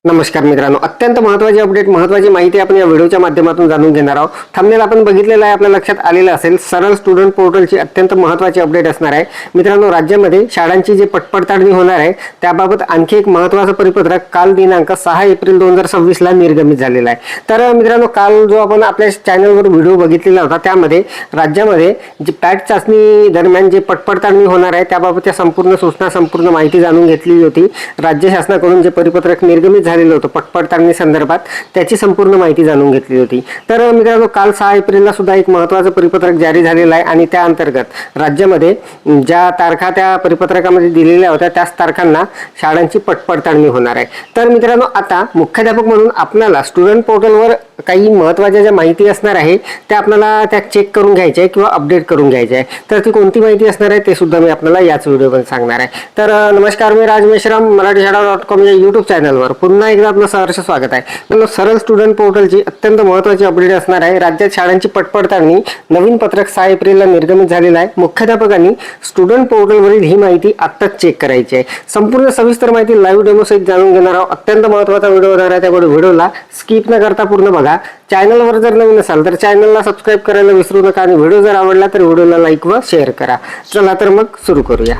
नमस्कार मित्रांनो, अत्यंत महत्त्वाची अपडेट, महत्त्वाची माहिती आपण या व्हिडिओच्या माध्यमातून जाणून घेणार आहोत। थंबनेल आपण बघितलेला आहे, आपल्या लक्षात आलेलं असेल। सरळ स्टुडंट पोर्टलची अत्यंत महत्त्वाची अपडेट असणार आहे मित्रांनो। राज्यामध्ये शाळांची जी पडताळणी होणार आहे त्याबाबत आणखी एक महत्त्वाचं परिपत्रक काल दिनांक 6 एप्रिल 2026 ला निर्गमित झालेला आहे। तर मित्रांनो, काल जो आपण आपल्या चॅनलवर व्हिडिओ बघितलेला होता त्यामध्ये राज्यामध्ये जी पॅट चाचणी दरम्यान जे पडताळणी होणार आहे त्याबाबतच्या संपूर्ण सूचना, संपूर्ण माहिती जाणून घेतली होती। राज्य शासनाकडून जे परिपत्रक निर्गमित झालेलं होतं पडताळणी संदर्भात त्याची संपूर्ण माहिती जाणून घेतली होती। तर मित्रांनो, काल 6 एप्रिलला सुद्धा एक महत्त्वाचं परिपत्रक जारी झालेलं आहे आणि त्या अंतर्गत राज्यामध्ये ज्या तारखा त्या परिपत्रकामध्ये दिलेल्या होत्या त्याच तारखांना शाळांची पडताळणी होणार आहे। तर मित्रांनो, आता मुख्याध्यापक म्हणून आपल्याला स्टुडंट पोर्टलवर काही महत्त्वाच्या ज्या माहिती असणार आहे त्या आपल्याला त्या चेक करून घ्यायच्या आहे किंवा अपडेट करून घ्यायच्या आहे। तर ती कोणती माहिती असणार आहे ते सुद्धा मी आपल्याला याच व्हिडिओमध्ये सांगणार आहे। तर नमस्कार, मी राज मेश्राम, मराठीशाळा.com या यूट्यूब चॅनलवर पुन्हा एकदा आपलं सहर्ष स्वागत आहे। सरळ स्टुडंट पोर्टलची अत्यंत महत्त्वाची अपडेट असणार आहे। राज्यात शाळांची पडताळणी नवीन पत्रक 6 एप्रिलला निर्गमित झालेलं आहे। मुख्याध्यापकांनी स्टुडंट पोर्टलवरील ही माहिती आत्ताच चेक करायची आहे। संपूर्ण सविस्तर माहिती लाईव्ह डेमो सहित जाणून घेणार आहोत। अत्यंत महत्त्वाचा व्हिडिओ होणार आहे, त्यामुळे व्हिडिओला स्किप न करता पूर्ण बघा। चॅनलवर जर नवीन असाल तर चॅनलला सबस्क्राईब करायला विसरू नका आणि व्हिडिओ जर आवडला तर व्हिडिओला लाईक व शेअर करा। चला तर मग सुरू करूया।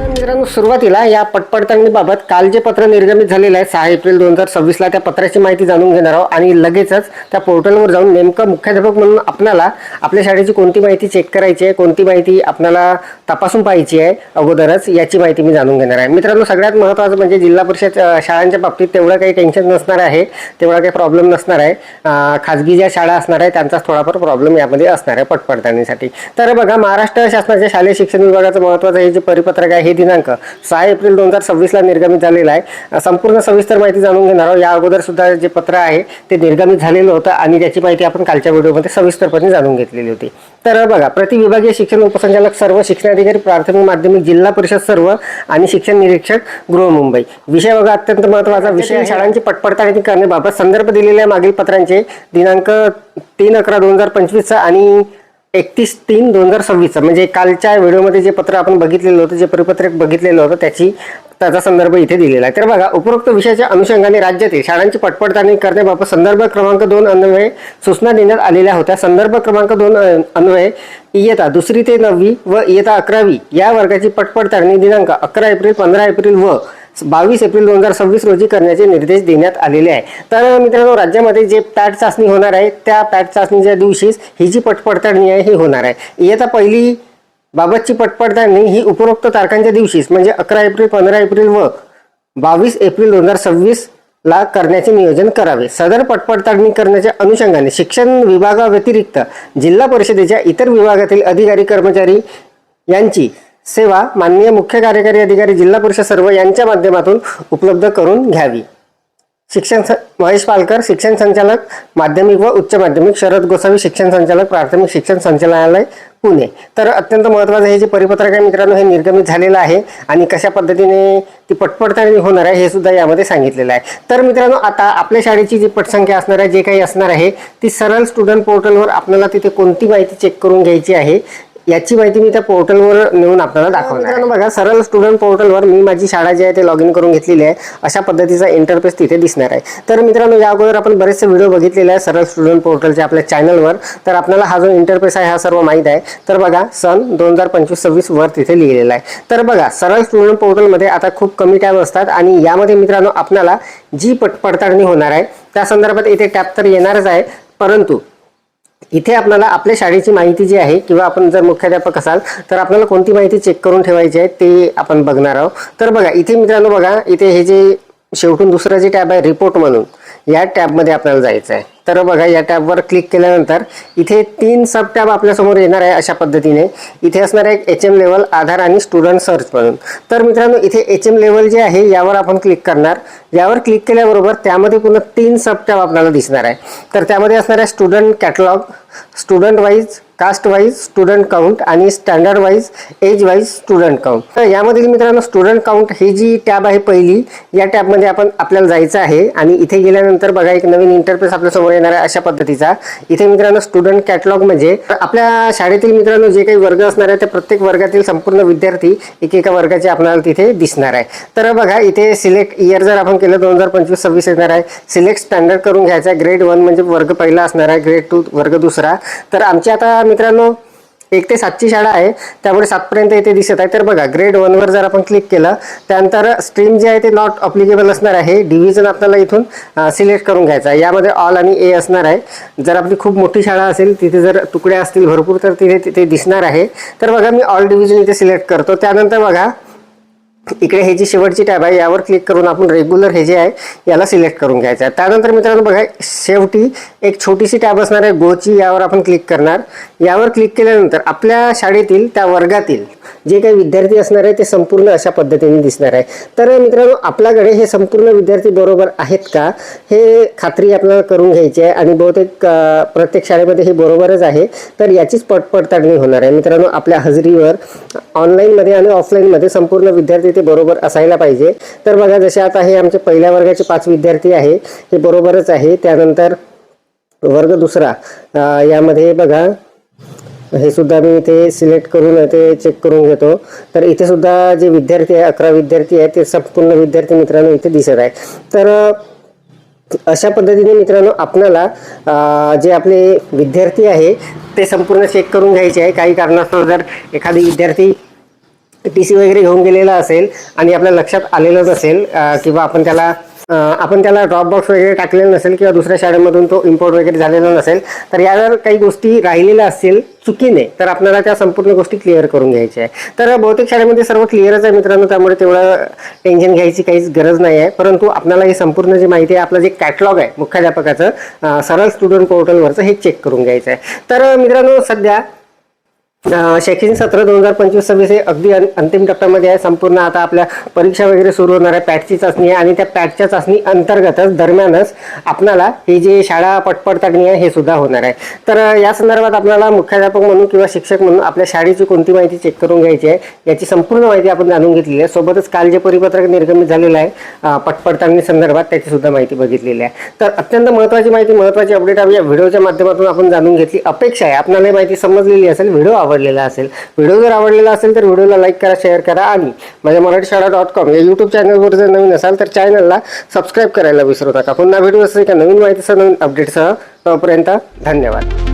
मित्रांनो, सुरुवातीला या पडताळणीबाबत काल जे पत्र निर्गमित झालेलं आहे 6 एप्रिल 2026 ला त्या पत्राची माहिती जाणून घेणार आहोत आणि लगेचच त्या पोर्टलवर जाऊन नेमकं मुख्याध्यापक म्हणून आपल्याला आपल्या शाळेची कोणती माहिती चेक करायची आहे, कोणती माहिती आपल्याला तपासून पाहायची आहे अगोदरच, याची माहिती मी जाणून घेणार आहे। मित्रांनो, सगळ्यात महत्त्वाचं म्हणजे जिल्हा परिषद शाळांच्या बाबतीत तेवढं काही टेन्शन नसणार आहे, तेवढा काही प्रॉब्लेम नसणार आहे। खाजगी ज्या शाळा असणार आहे त्यांचाच थोडाफार प्रॉब्लेम यामध्ये असणार आहे पडताळणीसाठी। तर बघा, महाराष्ट्र शासनाच्या शालेय शिक्षण विभागाचं महत्त्वाचं हे जे परिपत्रक आहे हे दिनांक 6 एप्रिल 2026 ला निर्गमित झालेला आहे। संपूर्ण सविस्तर माहिती जाणून घेणार आहोत। या अगोदर सुद्धा जे पत्र आहे ते निर्गमित झालेलं होतं आणि त्याची माहिती आपण कालच्या व्हिडिओमध्ये सविस्तरपणे जाणून घेतलेली होती। तर बघा, प्रतिविभागीय शिक्षण उपसंचालक सर्व, शिक्षणाधिकारी प्राथमिक माध्यमिक जिल्हा परिषद सर्व आणि शिक्षण निरीक्षक गृह मुंबई। विषय बघा, अत्यंत महत्त्वाचा विषय, शाळांची पडताळणी करण्याबाबत संदर्भ दिलेल्या मागील पत्रांचे दिनांक 3/11/2025 आणि 31/3/2026 म्हणजे कालच्या व्हिडिओमध्ये जे पत्र आपण बघितलेलं होतं, जे परिपत्रक बघितलेलं होतं त्याचा संदर्भ इथे दिलेला आहे। तर बघा, उपरोक्त विषयाच्या अनुषंगाने राज्यातील शाळांची पडताळणी करण्याबाबत संदर्भ क्रमांक 2 अन्वये सूचना देण्यात आलेल्या होत्या। संदर्भ क्रमांक 2 अन्वये इयत्ता 2री ते 9वी व इयत्ता 11वी या वर्गाची पडताळणी दिनांक 11 एप्रिल, 15 एप्रिल व 22 एप्रिल 2026 रोजी करण्याचे निर्देश देण्यात आलेले आहे। तर मित्रांनो, राज्यामध्ये जे पॅट चाचणी होणार आहे त्या पॅट चाचणीच्या दिवशीच ही जी पडताळणी आहे ही होणार आहे। इयत्ता पहिली बाबतची पडताळणी ही उपरोक्त तारखांच्या दिवशीच म्हणजे 11 एप्रिल, 15 एप्रिल व 22 एप्रिल 2026 ला करण्याचे नियोजन करावे। सदर पडताळणी करण्याच्या अनुषंगाने शिक्षण विभागाव्यतिरिक्त जिल्हा परिषदेच्या इतर विभागातील अधिकारी कर्मचारी यांची सेवा माननीय मुख्य कार्यकारी अधिकारी जिल्हा परिषद सर्व यांच्या माध्यमातून उपलब्ध करून घ्यावी। महेश पालकर, शिक्षण संचालक माध्यमिक व उच्च माध्यमिक, शरद गोसावी, शिक्षण संचालक प्राथमिक शिक्षण संचालनालय पुणे। तर अत्यंत महत्त्वाचं हे जे परिपत्रक आहे मित्रांनो हे निर्गमित झालेलं आहे आणि कशा पद्धतीने ती पडताळणी होणार आहे हे सुद्धा यामध्ये सांगितलेलं आहे। तर मित्रांनो, आता आपल्या शाळेची जी पटसंख्या असणार आहे, जे काही असणार आहे ती सरळ स्टुडंट पोर्टलवर आपल्याला तिथे कोणती माहिती चेक करून घ्यायची आहे याची माहिती मी त्या पोर्टलवर नेऊन आपल्याला दाखवणार आहे। मित्रांनो बघा, सरळ स्टुडंट पोर्टलवर मी माझी शाळा जी आहे ते लॉग इन करून घेतलेली आहे। अशा पद्धतीचा इंटरफेस तिथे दिसणार आहे। तर मित्रांनो, या अगोदर आपण बरेचसे व्हिडिओ बघितलेले आहे सरळ स्टुडंट पोर्टलच्या आपल्या चॅनलवर, तर आपल्याला हा जो इंटरफेस आहे हा सर्व माहीत आहे। तर बघा, सन 2025-26 वर तिथे लिहिलेला आहे। तर बघा, सरळ स्टुडंट पोर्टलमध्ये आता खूप कमी टॅब असतात आणि यामध्ये मित्रांनो आपल्याला जी पडताळणी होणार आहे त्या संदर्भात इथे टॅब तर येणारच आहे, परंतु इथे आपल्याला आपल्या शाळेची माहिती जी आहे किंवा आपण जर मुख्याध्यापक असाल तर आपल्याला कोणती माहिती चेक करून ठेवायची आहे ते आपण बघणार आहोत। तर बघा, इथे मित्रांनो बघा, इथे हे जे शेवटून दुसरं जे टॅब आहे रिपोर्ट म्हणून, या टॅबमध्ये आपल्याला जायचं आहे। तर बघा, या टॅबवर क्लिक केल्यानंतर इथे 3 सब टॅब आपल्यासमोर येणार आहे। अशा पद्धतीने इथे असणार आहे HM लेवल, आधार आणि स्टुडंट सर्च म्हणून। तर मित्रांनो, इथे HM लेवल जे आहे यावर आपण क्लिक करणार। यावर क्लिक केल्याबरोबर त्यामध्ये पुन्हा 3 सब टॅब आपल्याला दिसणार आहे। तर त्यामध्ये असणार आहे student catalogue, student wise caste wise student count आणि standard wise age wise student count. तर यामधील मित्रांनो स्टुडंट काउंट ही जी टॅब आहे पहिली, या टॅबमध्ये आपल्याला जायचं आहे आणि इथे गेल्यानंतर बघा एक नवीन इंटरफेस आपल्या समोर येणार आहे अशा पद्धतीचा. इथे मित्रांनो स्टुडंट कॅटलॉग म्हणजे आपल्या शाळेतील मित्रांनो जे काही वर्ग असणार आहे त्या प्रत्येक वर्गातील संपूर्ण विद्यार्थी एकेका वर्गाचे आपल्याला तिथे दिसणार आहे. तर बघा इथे सिलेक्ट इयर जर आपण केलं 2025-26 येणार आहे. सिलेक्ट स्टँडर्ड करून घ्यायचा आहे. ग्रेड 1 म्हणजे वर्ग पहिला असणार आहे, ग्रेड 2 वर्ग दुसरा. तर आमची आता मित्रांनो 1 ते 7ची शाळा आहे, त्यामुळे 7 पर्यंत इथे दिसत आहे. तर बघा ग्रेड 1 वर जर आपण क्लिक केलं त्यानंतर स्ट्रीम जे आहे ते नॉट अप्लिकेबल असणार आहे. डिव्हिजन आपल्याला इथून सिलेक्ट करून घ्यायचा आहे. यामध्ये ऑल आणि ए असणार आहे. जर आपली खूप मोठी शाळा असेल, तिथे जर तुकडे असतील भरपूर, तर तिथे दिसणार आहे. तर बघा मी ऑल डिव्हिजन इथे सिलेक्ट करतो. त्यानंतर बघा इकडे हे जी शेवटची टॅब आहे यावर क्लिक करून आपण रेग्युलर हे जे आहे याला सिलेक्ट करून घ्यायचं आहे. त्यानंतर मित्रांनो बघा शेवटी एक छोटीशी टॅब असणार आहे गोची, यावर आपण क्लिक करणार. यावर क्लिक केल्यानंतर आपल्या शाळेतील त्या वर्गातील जे काही विद्यार्थी असणार आहे ते संपूर्ण अशा पद्धतीने दिसणार आहे. तर मित्रांनो आपल्याकडे हे संपूर्ण विद्यार्थी बरोबर आहेत का हे खात्री आपल्याला करून घ्यायची आहे आणि बहुतेक प्रत्येक शाळेमध्ये हे बरोबरच आहे. तर याचीच पडताळणी होणार आहे मित्रांनो. आपल्या हजेरीवर ऑनलाईनमध्ये आणि ऑफलाईनमध्ये संपूर्ण विद्यार्थी ते बरोबर असायला पाहिजे. तर बघा जसे आता हे आमचे पहिल्या वर्गाचे 5 विद्यार्थी आहे हे बरोबरच आहे. त्यानंतर वर्ग दुसरा यामध्ये बघा हे सुद्धा मी इथे सिलेक्ट करून ते चेक करून घेतो. तर इथे सुद्धा जे विद्यार्थी आहे 11 विद्यार्थी आहेत ते संपूर्ण विद्यार्थी मित्रांनो इथे दिसत आहे. तर अशा पद्धतीने मित्रांनो आपल्याला जे आपले विद्यार्थी आहे ते संपूर्ण चेक करून घ्यायचे आहे. काही कारणास्तव जर एखादी विद्यार्थी TC वगैरे घेऊन गेलेला असेल आणि आपल्या लक्षात आलेलं नसेल किंवा आपण त्याला ड्रॉप बॉक्स वगैरे टाकलेलं नसेल किंवा दुसऱ्या शाळेमधून तो इम्पोर्ट वगैरे झालेला नसेल, तर यावर काही गोष्टी राहिलेल्या असतील चुकीने, तर आपल्याला त्या संपूर्ण गोष्टी क्लिअर करून घ्यायच्या आहे. तर बहुतेक शाळेमध्ये सर्व क्लिअरच आहे मित्रांनो, त्यामुळे तेवढं टेन्शन घ्यायची काहीच गरज नाही आहे. परंतु आपल्याला ही संपूर्ण जी माहिती आहे, आपलं जे कॅटलॉग आहे मुख्याध्यापकाचं सरळ स्टुडंट पोर्टलवरचं हे चेक करून घ्यायचं आहे. तर मित्रांनो सध्या शैक्षणिक सत्र 2025-26 हे अगदी अंतिम टप्प्यामध्ये आहे. संपूर्ण आता आपल्या परीक्षा वगैरे सुरू होणार आहे. पॅटची चाचणी आहे आणि त्या पॅटच्या चाचणी अंतर्गतच दरम्यानच आपल्याला ही जी शाळा पडताळणी आहे हे सुद्धा होणार आहे. तर या संदर्भात आपल्याला मुख्याध्यापक म्हणून किंवा शिक्षक म्हणून आपल्या शाळेची कोणती माहिती चेक करून घ्यायची आहे याची संपूर्ण माहिती आपण जाणून घेतलेली आहे. सोबतच काल जे परिपत्रक निर्गमित झालेलं आहे पडताळणी संदर्भात त्याची सुद्धा माहिती बघितलेली आहे. तर अत्यंत महत्त्वाची माहिती, महत्त्वाची अपडेट या व्हिडिओच्या माध्यमातून आपण जाणून घेतली. अपेक्षा आहे आपल्याला माहिती समजलेली असेल, व्हिडिओ आवडलेला असेल. व्हिडिओ जर आवडलेला असेल तर व्हिडिओला लाईक करा, शेअर करा आणि माझ्या मराठीशाळा.com या यूट्यूब चॅनलवर जर नवीन असाल तर चॅनलला सबस्क्राईब करायला विसरू नका. पुन्हा व्हिडिओ असेल का नवीन माहितीसह, नवीन अपडेटसह. तोपर्यंत धन्यवाद.